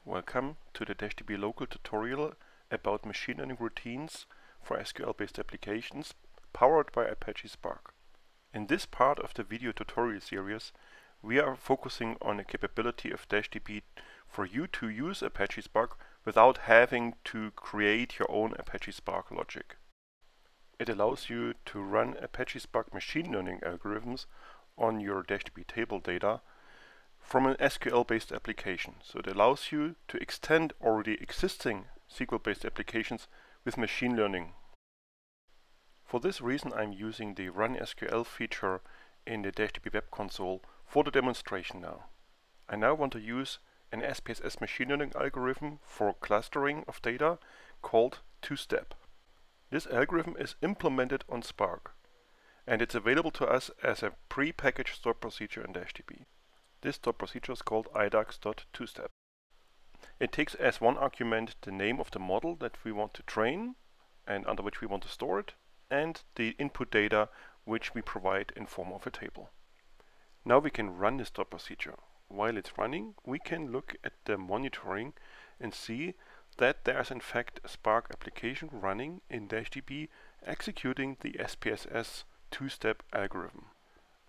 Welcome to the dashDB local tutorial about machine learning routines for SQL-based applications powered by Apache Spark. In this part of the video tutorial series, we are focusing on the capability of dashDB for you to use Apache Spark without having to create your own Apache Spark logic. It allows you to run Apache Spark machine learning algorithms on your dashDB table data from an SQL-based application. So it allows you to extend already existing SQL-based applications with machine learning. For this reason, I'm using the Run SQL feature in the dashDB web console for the demonstration now. I now want to use an SPSS machine learning algorithm for clustering of data called two-step. This algorithm is implemented on Spark, and it's available to us as a pre-packaged stored procedure in dashDB. This stored procedure is called idax.twostep. It takes as one argument the name of the model that we want to train and under which we want to store it, and the input data which we provide in form of a table. Now we can run this stored procedure. While it's running, we can look at the monitoring and see that there's in fact a Spark application running in dashDB executing the SPSS two-step algorithm.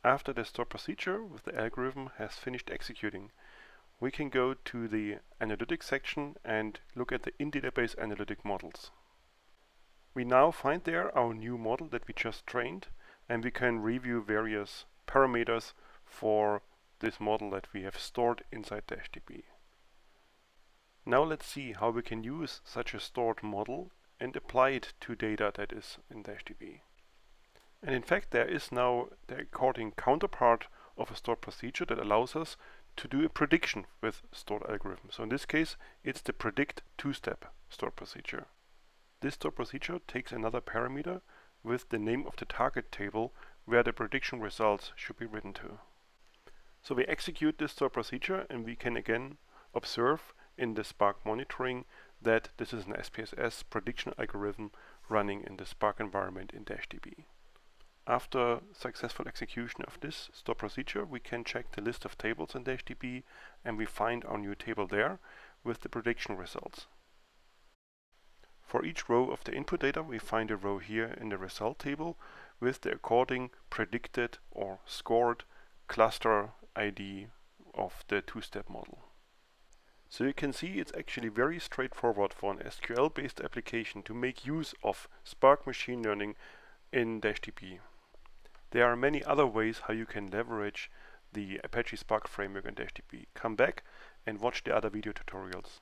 After the stored procedure with the algorithm has finished executing, we can go to the analytics section and look at the in-database analytic models. We now find there our new model that we just trained, and we can review various parameters for this model that we have stored inside dashDB. Now let's see how we can use such a stored model and apply it to data that is in dashDB. And in fact, there is now the according counterpart of a stored procedure that allows us to do a prediction with stored algorithms. So in this case, it's the predict two-step stored procedure. This stored procedure takes another parameter with the name of the target table where the prediction results should be written to. So we execute this stored procedure, and we can again observe in the Spark monitoring that this is an SPSS prediction algorithm running in the Spark environment in dashDB. After successful execution of this stored procedure, we can check the list of tables in dashDB, and we find our new table there with the prediction results. For each row of the input data, we find a row here in the result table with the according predicted or scored cluster ID of the two-step model. So you can see it's actually very straightforward for an SQL-based application to make use of Spark machine learning in dashDB. There are many other ways how you can leverage the Apache Spark framework in dashDB. Come back and watch the other video tutorials.